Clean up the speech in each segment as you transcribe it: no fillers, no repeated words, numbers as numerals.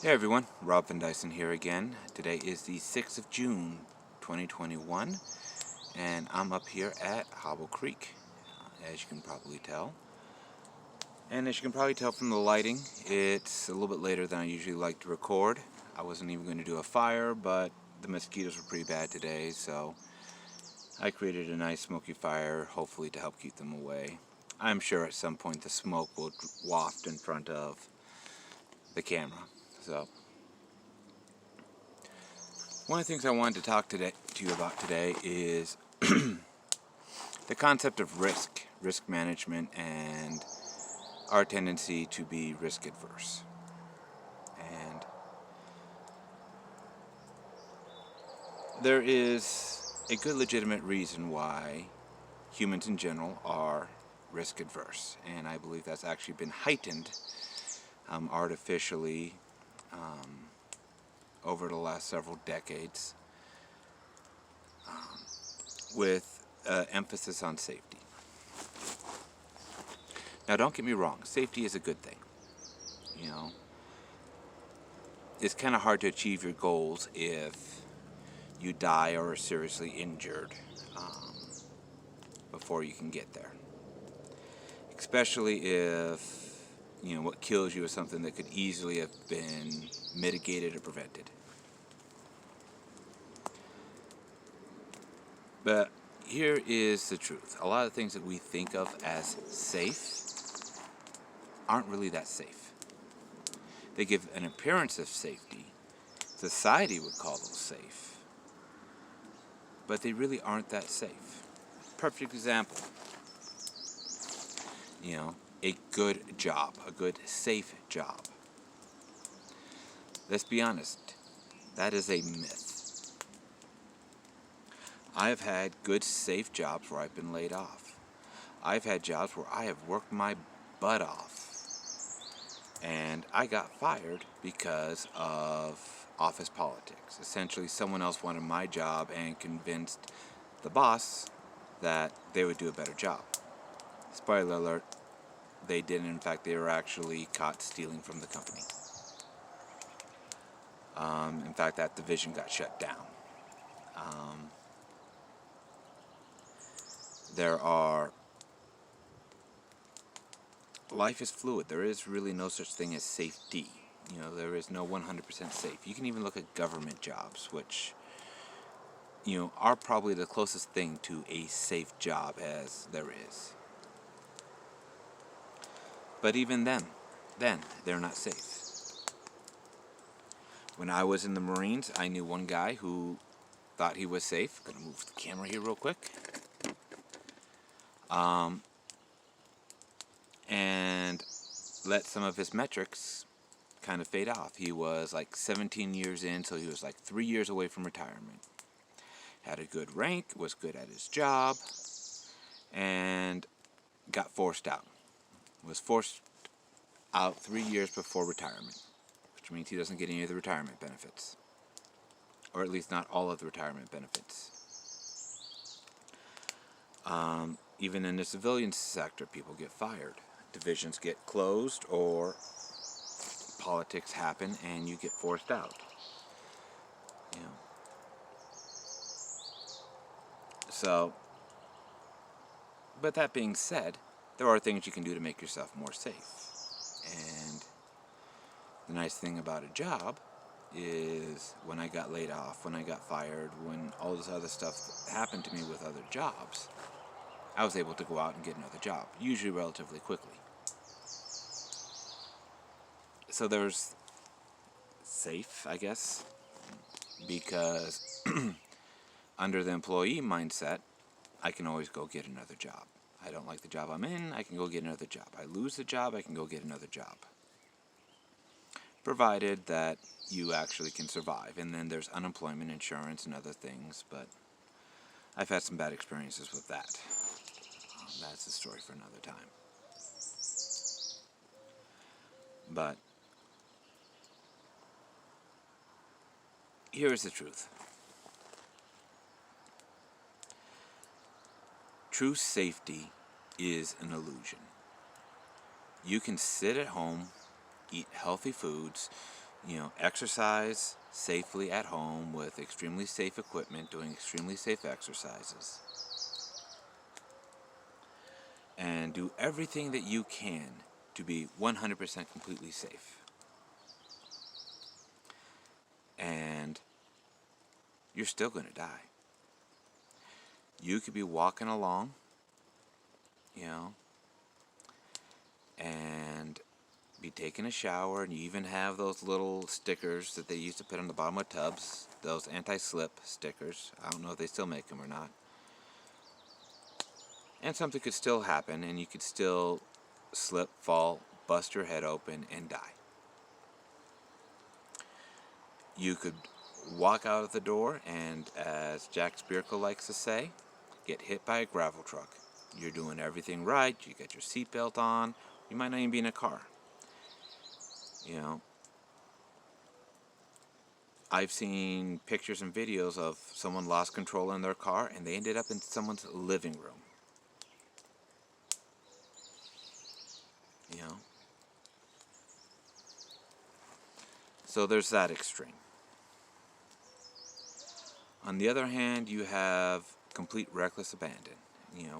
Hey everyone, Rob Van Dyson here again. Today is the 6th of June, 2021, and I'm up here at Hobble Creek, as you can probably tell. And as you can probably tell from the lighting, it's a little bit later than I usually like to record. I wasn't even going to do a fire, but the mosquitoes were pretty bad today, so I created a nice smoky fire, hopefully to help keep them away. I'm sure at some point the smoke will waft in front of the camera. So one of the things I wanted to talk to you about today is the concept of risk management, and our tendency to be risk adverse. And there is a good legitimate reason why humans in general are risk adverse, and I believe that's actually been heightened artificially over the last several decades with emphasis on safety. Now, don't get me wrong, safety is a good thing. You know, it's kind of hard to achieve your goals if you die or are seriously injured before you can get there. Especially if, what kills you is something that could easily have been mitigated or prevented. But here is the truth. A lot of things that we think of as safe aren't really that safe. They give an appearance of safety. Society would call those safe. But they really aren't that safe. Perfect example. A good job, a good safe job. Let's be honest, that is a myth. I've had good safe jobs where I've been laid off. I've had jobs where I have worked my butt off, and I got fired because of office politics. Essentially, someone else wanted my job and convinced the boss that they would do a better job. Spoiler alert, they didn't. In fact, they were actually caught stealing from the company. In fact, that division got shut down. Life is fluid. There is really no such thing as safety. There is no 100% safe. You can even look at government jobs, which, are probably the closest thing to a safe job as there is. But even then, they're not safe. When I was in the Marines, I knew one guy who thought he was safe. Gonna move the camera here real quick. And let some of his metrics kind of fade off. He was like 17 years in, so he was like 3 years away from retirement. Had a good rank, was good at his job, and got forced out. Was forced out 3 years before retirement, which means he doesn't get any of the retirement benefits. Or at least not all of the retirement benefits. Even in the civilian sector, people get fired. Divisions get closed, or politics happen and you get forced out. So, but that being said, there are things you can do to make yourself more safe. And the nice thing about a job is when I got laid off, when I got fired, when all this other stuff happened to me with other jobs, I was able to go out and get another job, usually relatively quickly. So there's safe, I guess, because under the employee mindset, I can always go get another job. I don't like the job I'm in, I can go get another job. I lose the job, I can go get another job. Provided that you actually can survive. And then there's unemployment insurance and other things, but I've had some bad experiences with that. That's a story for another time. But here is the truth. True safety is an illusion. You can sit at home, eat healthy foods, exercise safely at home with extremely safe equipment, doing extremely safe exercises. And do everything that you can to be 100% completely safe. And you're still going to die. You could be walking along, and be taking a shower, and you even have those little stickers that they used to put on the bottom of tubs, those anti-slip stickers. I don't know if they still make them or not. And something could still happen, and you could still slip, fall, bust your head open, and die. You could walk out of the door and, as Jack Spirko likes to say, get hit by a gravel truck. You're doing everything right, you got your seatbelt on, you might not even be in a car. I've seen pictures and videos of someone lost control in their car and they ended up in someone's living room. So there's that extreme. On the other hand, you have complete reckless abandon,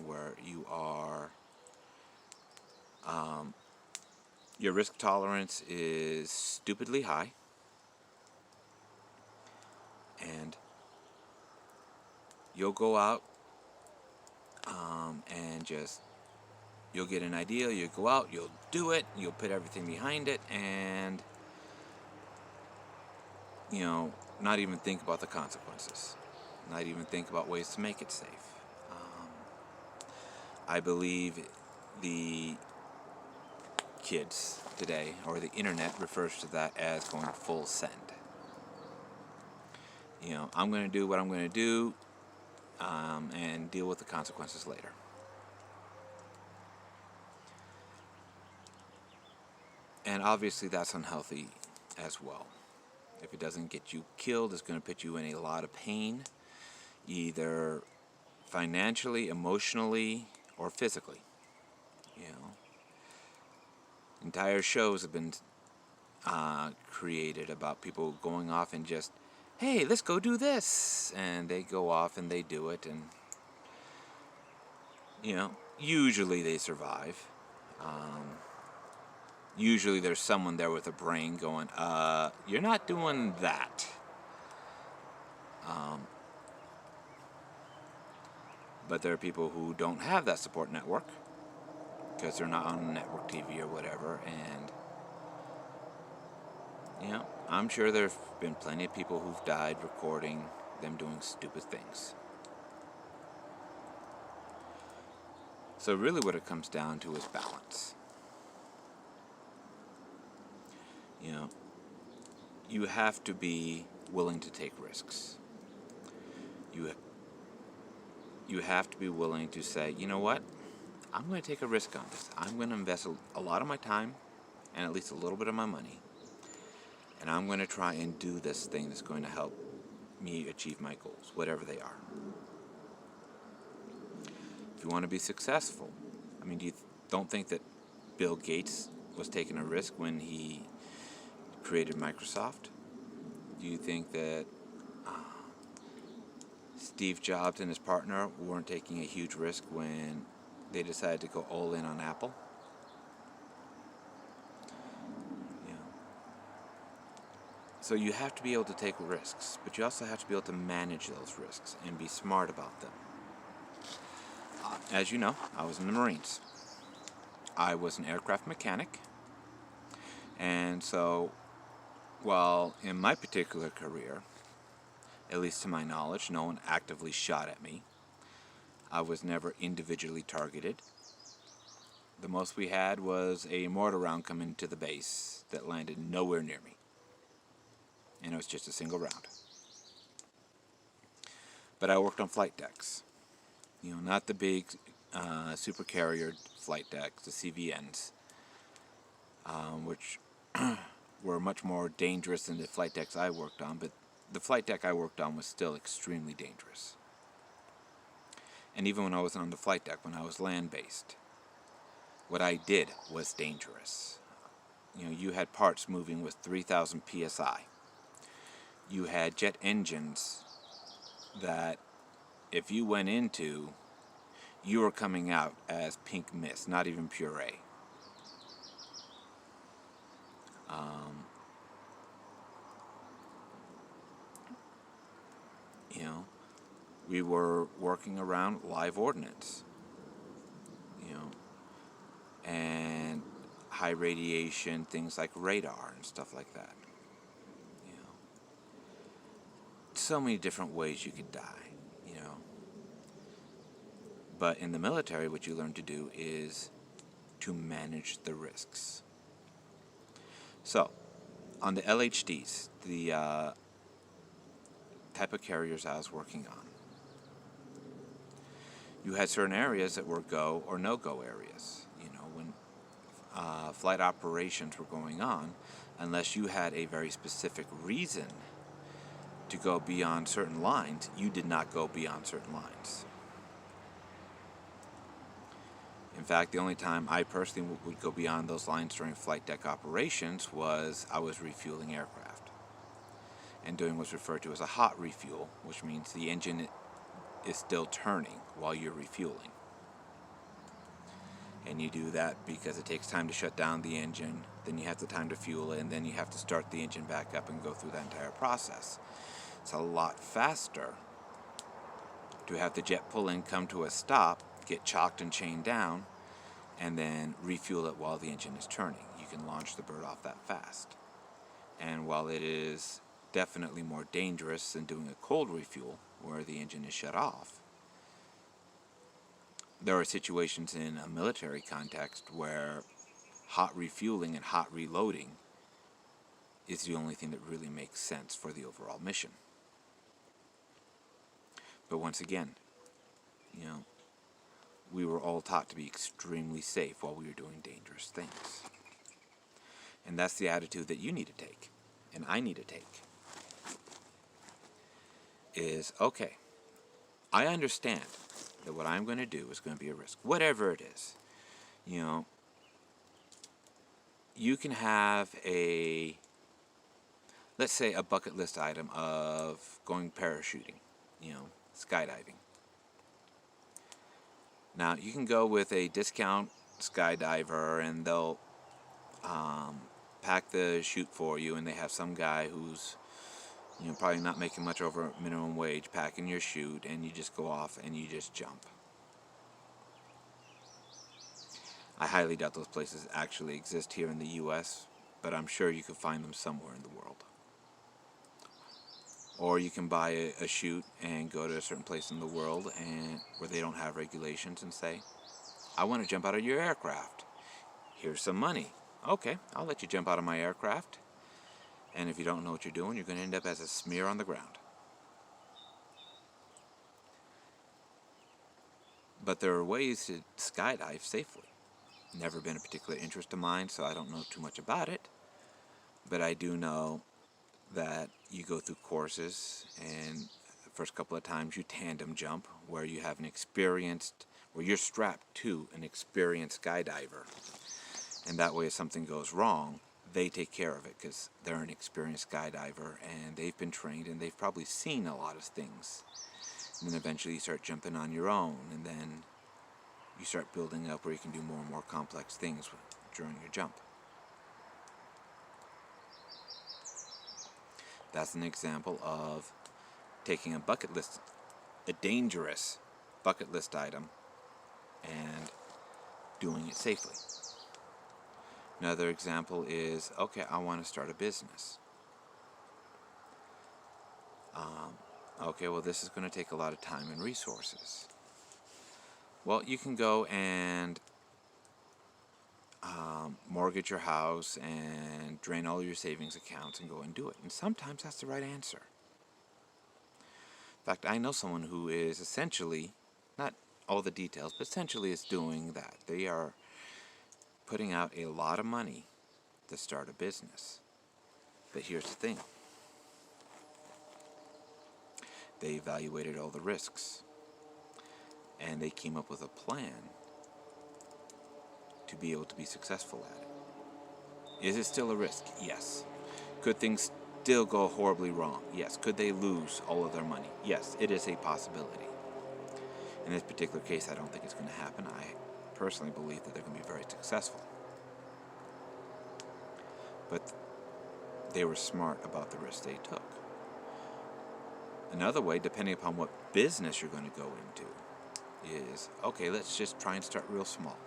where you are, your risk tolerance is stupidly high, and you'll go out and you'll get an idea, you'll go out, you'll do it, you'll put everything behind it, and not even think about the consequences, not even think about ways to make it safe. I believe the kids today, or the internet, refers to that as going full send. I'm going to do what I'm going to do, and deal with the consequences later. And obviously that's unhealthy as well. If it doesn't get you killed, it's going to put you in a lot of pain, either financially, emotionally, or physically. Entire shows have been created about people going off and just, hey, let's go do this, and they go off and they do it, and usually they survive. Usually there's someone there with a brain going, you're not doing that. But there are people who don't have that support network because they're not on network TV or whatever, and I'm sure there have been plenty of people who've died recording them doing stupid things. So really what it comes down to is balance. You have to be willing to take risks. You have to be willing to say, you know what? I'm going to take a risk on this. I'm going to invest a lot of my time and at least a little bit of my money. And I'm going to try and do this thing that's going to help me achieve my goals, whatever they are. If you want to be successful, don't think that Bill Gates was taking a risk when he created Microsoft? Do you think that Steve Jobs and his partner weren't taking a huge risk when they decided to go all in on Apple? So you have to be able to take risks, but you also have to be able to manage those risks and be smart about them. As you know, I was in the Marines. I was an aircraft mechanic, and so while in my particular career, at least to my knowledge, no one actively shot at me, I was never individually targeted. The most we had was a mortar round come into the base that landed nowhere near me. And it was just a single round. But I worked on flight decks. Not the big supercarrier flight decks, the CVNs, which were much more dangerous than the flight decks I worked on, but the flight deck I worked on was still extremely dangerous. And even when I wasn't on the flight deck, when I was land-based, what I did was dangerous. you had parts moving with 3,000 psi. You had jet engines that if you went into, you were coming out as pink mist, not even puree. Um, you know, we were working around live ordnance, and high radiation, things like radar and stuff like that. So many different ways you could die. But in the military, what you learn to do is to manage the risks. So, on the LHDs, the type of carriers I was working on, you had certain areas that were go or no-go areas. When flight operations were going on, unless you had a very specific reason to go beyond certain lines, you did not go beyond certain lines. In fact, the only time I personally would go beyond those lines during flight deck operations was I was refueling aircraft and doing what's referred to as a hot refuel, which means the engine is still turning while you're refueling. And you do that because it takes time to shut down the engine, then you have the time to fuel it, and then you have to start the engine back up and go through that entire process. It's a lot faster to have the jet pull in, come to a stop, get chocked and chained down, and then refuel it while the engine is turning. You can launch the bird off that fast. And while it is definitely more dangerous than doing a cold refuel where the engine is shut off, there are situations in a military context where hot refueling and hot reloading is the only thing that really makes sense for the overall mission. But once again, we were all taught to be extremely safe while we were doing dangerous things. And that's the attitude that you need to take, and I need to take, is, okay, I understand that what I'm going to do is going to be a risk, whatever it is. You can have let's say a bucket list item of going parachuting, skydiving. Now, you can go with a discount skydiver and they'll pack the chute for you, and they have some guy who's probably not making much over minimum wage packing your chute, and you just go off and you just jump. I highly doubt those places actually exist here in the US, but I'm sure you could find them somewhere in the world. Or you can buy a chute and go to a certain place in the world where they don't have regulations and say, I want to jump out of your aircraft. Here's some money. Okay, I'll let you jump out of my aircraft. And if you don't know what you're doing, you're going to end up as a smear on the ground. But there are ways to skydive safely. Never been a particular interest of mine, so I don't know too much about it. But I do know that you go through courses, and the first couple of times you tandem jump, where you have where you're strapped to an experienced skydiver. And that way if something goes wrong, they take care of it because they're an experienced skydiver and they've been trained and they've probably seen a lot of things. And then eventually you start jumping on your own, and then you start building up where you can do more and more complex things during your jump. That's an example of taking a dangerous bucket list item, and doing it safely. Another example is, okay, I want to start a business. Okay, well, this is going to take a lot of time and resources. Well, you can go and mortgage your house and drain all your savings accounts and go and do it. And sometimes that's the right answer. In fact, I know someone who is essentially, not all the details, but essentially is doing that. They are putting out a lot of money to start a business. But here's the thing. They evaluated all the risks, and they came up with a plan to be able to be successful at it. Is it still a risk? Yes. Could things still go horribly wrong? Yes. Could they lose all of their money? Yes, it is a possibility. In this particular case, I don't think it's going to happen. I personally believe that they're going to be very successful. But they were smart about the risk they took. Another way, depending upon what business you're going to go into, is, okay, let's just try and start real small.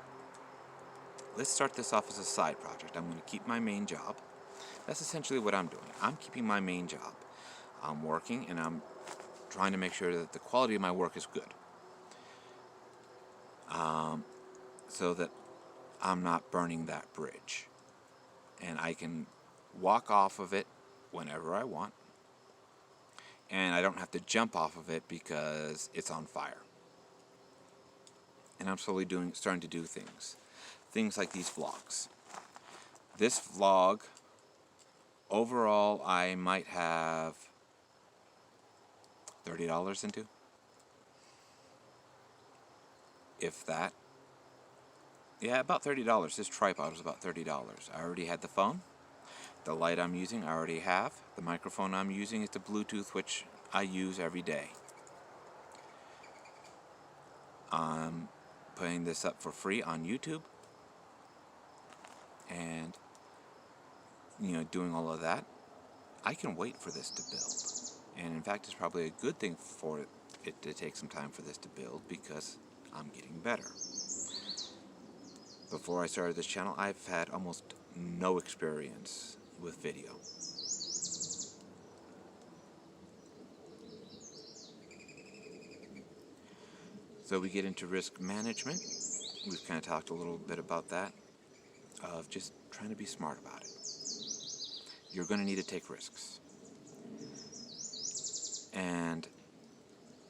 Let's start this off as a side project. I'm going to keep my main job. That's essentially what I'm doing. I'm keeping my main job. I'm working, and I'm trying to make sure that the quality of my work is good. So that I'm not burning that bridge. And I can walk off of it whenever I want. And I don't have to jump off of it because it's on fire. And I'm slowly starting to do things. Things like these vlogs. This vlog, overall, I might have $30 into. If that. Yeah, about $30. This tripod was about $30. I already had the phone. The light I'm using, I already have. The microphone I'm using is the Bluetooth, which I use every day. I'm putting this up for free on YouTube. And, doing all of that. I can wait for this to build. And in fact, it's probably a good thing for it to take some time for this to build because I'm getting better. Before I started this channel, I've had almost no experience with video. So we get into risk management. We've kind of talked a little bit about that, of just trying to be smart about it. You're going to need to take risks. And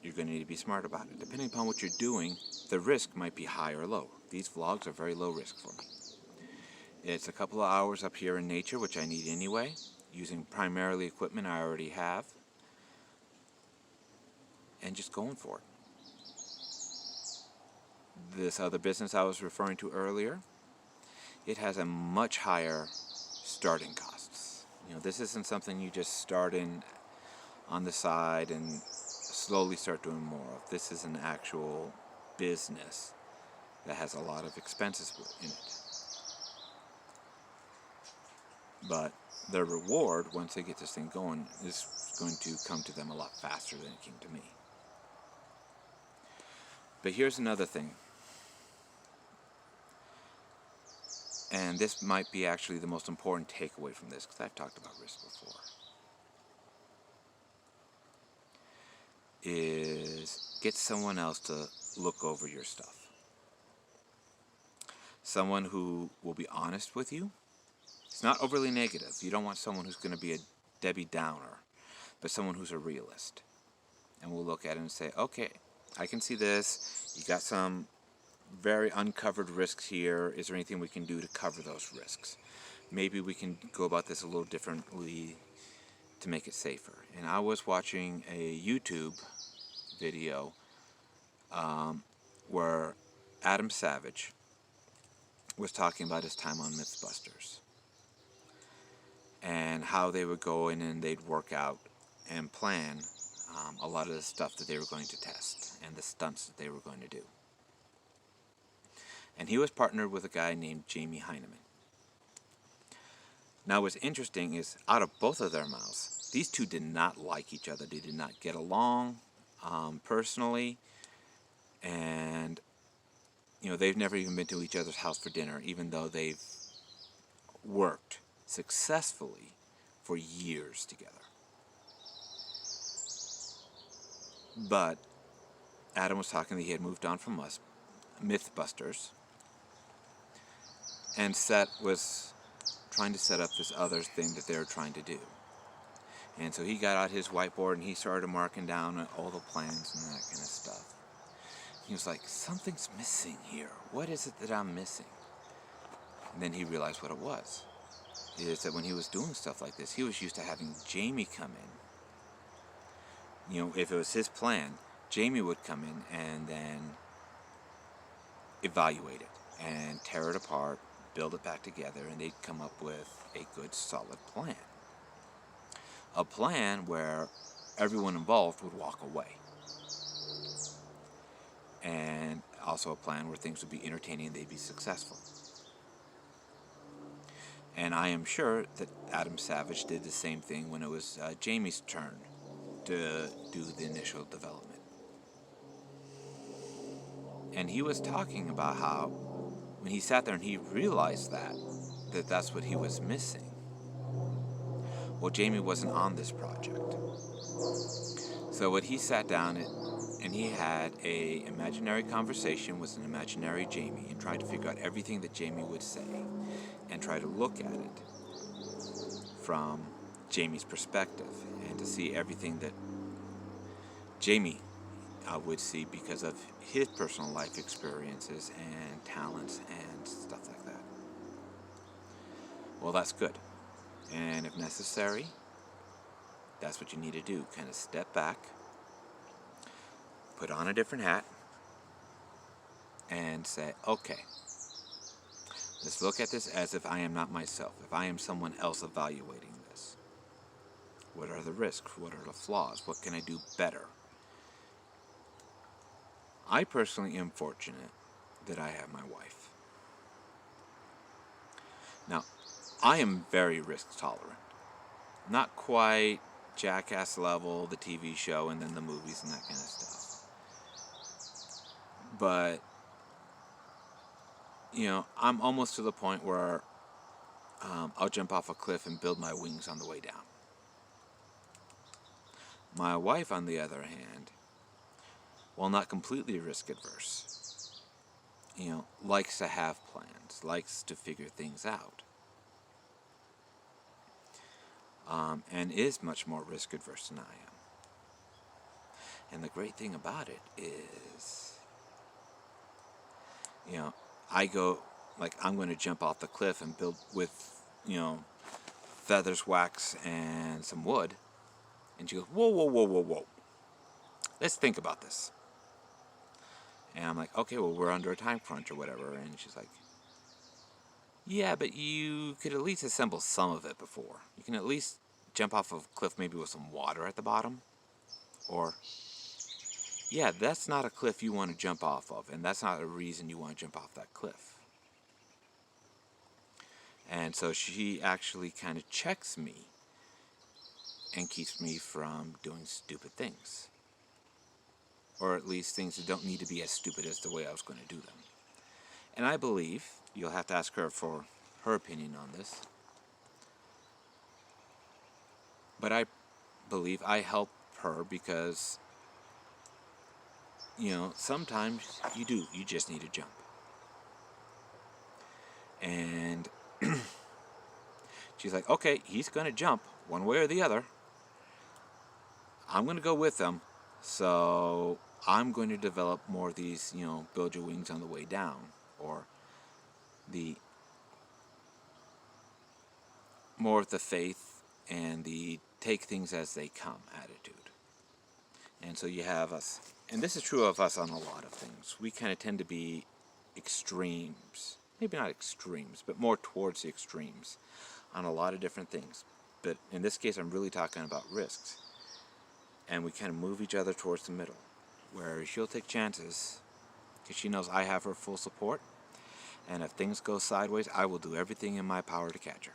you're going to need to be smart about it. Depending upon what you're doing, the risk might be high or low. These vlogs are very low risk for me. It's a couple of hours up here in nature, which I need anyway, using primarily equipment I already have, and just going for it. This other business I was referring to earlier, it has a much higher starting costs. This isn't something you just start in on the side and slowly start doing more of. This is an actual business that has a lot of expenses in it. But the reward, once they get this thing going, is going to come to them a lot faster than it came to me. But here's another thing. And this might be actually the most important takeaway from this, because I've talked about risk before. Is get someone else to look over your stuff. Someone who will be honest with you. It's not overly negative. You don't want someone who's going to be a Debbie Downer, but someone who's a realist. And we'll look at it and say, okay, I can see this. You got some very uncovered risks here. Is there anything we can do to cover those risks? Maybe we can go about this a little differently to make it safer. And I was watching a YouTube video where Adam Savage was talking about his time on Mythbusters and how they would go in and they'd work out and plan a lot of the stuff that they were going to test and the stunts that they were going to do. And he was partnered with a guy named Jamie Heineman. Now what's interesting is, out of both of their mouths, these two did not like each other. They did not get along personally, and they've never even been to each other's house for dinner, even though they've worked successfully for years together. But Adam was talking that he had moved on from us, Mythbusters, and Seth was trying to set up this other thing that they were trying to do. And so he got out his whiteboard and he started marking down all the plans and that kind of stuff. He was like, something's missing here. What is it that I'm missing? And then he realized what it was. Is that when he was doing stuff like this, he was used to having Jamie come in. If it was his plan, Jamie would come in and then evaluate it and tear it apart, build it back together, and they'd come up with a good solid plan. A plan where everyone involved would walk away. And also a plan where things would be entertaining and they'd be successful. And I am sure that Adam Savage did the same thing when it was Jamie's turn to do the initial development. And he was talking about how when he sat there and he realized that that's what he was missing. Well, Jamie wasn't on this project. So what he sat down and he had a imaginary conversation with an imaginary Jamie and tried to figure out everything that Jamie would say and try to look at it from Jamie's perspective and to see everything that Jamie would see because of his personal life experiences and talents and stuff like that. Well, that's good. And if necessary, that's what you need to do. Kind of step back, put on a different hat, and say, okay, let's look at this as if I am not myself, if I am someone else evaluating this. What are the risks? What are the flaws? What can I do better? I personally am fortunate that I have my wife. Now, I am very risk tolerant. Not quite Jackass level, the TV show, and then the movies and that kind of stuff. But, you know, I'm almost to the point where I'll jump off a cliff and build my wings on the way down. My wife, on the other hand, while not completely risk adverse, you know, likes to have plans, likes to figure things out, and is much more risk adverse than I am. And the great thing about it is, you know, I go, like, I'm going to jump off the cliff and build with, you know, feathers, wax, and some wood. And she goes, whoa, whoa, whoa, whoa, whoa. Let's think about this. And I'm like, okay, well, we're under a time crunch or whatever. And she's like, yeah, but you could at least assemble some of it before. You can at least jump off of a cliff maybe with some water at the bottom. Or, yeah, that's not a cliff you want to jump off of. And that's not a reason you want to jump off that cliff. And so she actually kind of checks me and keeps me from doing stupid things. Or at least things that don't need to be as stupid as the way I was going to do them. And I believe, you'll have to ask her for her opinion on this, but I believe I help her because, you know, sometimes you just need to jump. And she's like, okay, he's going to jump one way or the other. I'm going to go with him. So I'm going to develop more of these, you know, build your wings on the way down, or the more of the faith and the take things as they come attitude. And so you have us, and this is true of us on a lot of things. We kind of tend to be extremes, maybe not extremes, but more towards the extremes on a lot of different things. But in this case, I'm really talking about risks. And we kind of move each other towards the middle, where she'll take chances because she knows I have her full support. And if things go sideways, I will do everything in my power to catch her.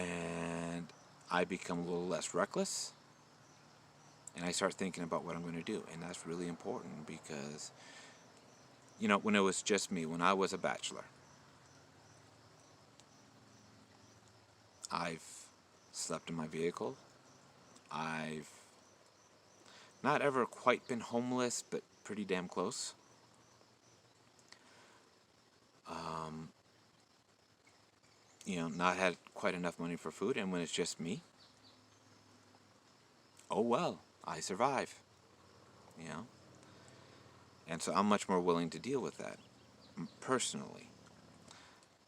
And I become a little less reckless. And I start thinking about what I'm going to do. And that's really important because, you know, when it was just me, when I was a bachelor, I've slept in my vehicle. I've not ever quite been homeless, but pretty damn close. You know, not had quite enough money for food, and when it's just me, oh well, I survive. You know? And so I'm much more willing to deal with that, personally.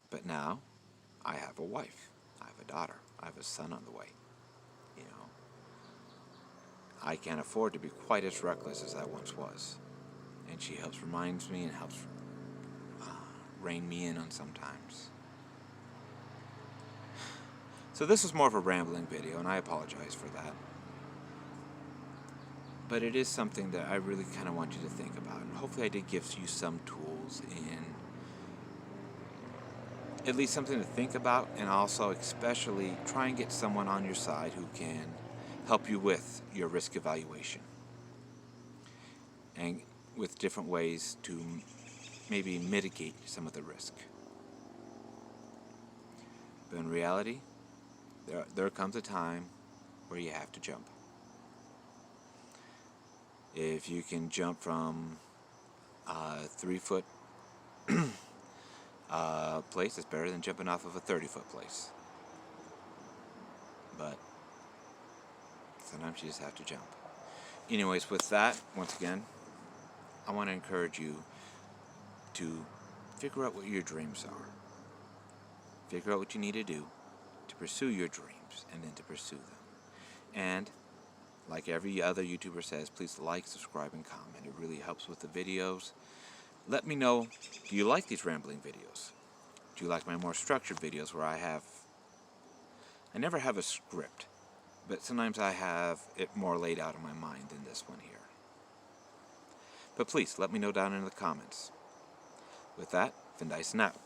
But now, I have a wife, I have a daughter, I have a son on the way. You know? I can't afford to be quite as reckless as I once was. And she helps reminds me and helps rein me in on sometimes. So this is more of a rambling video, and I apologize for that. But it is something that I really kind of want you to think about. And hopefully I did give you some tools and at least something to think about, and also especially try and get someone on your side who can help you with your risk evaluation and with different ways to maybe mitigate some of the risk. But in reality, there comes a time where you have to jump. If you can jump from a 3-foot place, it's better than jumping off of a 30-foot place. But sometimes you just have to jump. Anyways, with that, once again, I want to encourage you to figure out what your dreams are. Figure out what you need to do to pursue your dreams, and then to pursue them. And like every other YouTuber says, please like, subscribe, and comment. It really helps with the videos. Let me know, do you like these rambling videos? Do you like my more structured videos where I never have a script, but sometimes I have it more laid out in my mind than this one here. But please, let me know down in the comments. With that, Van Dyson out.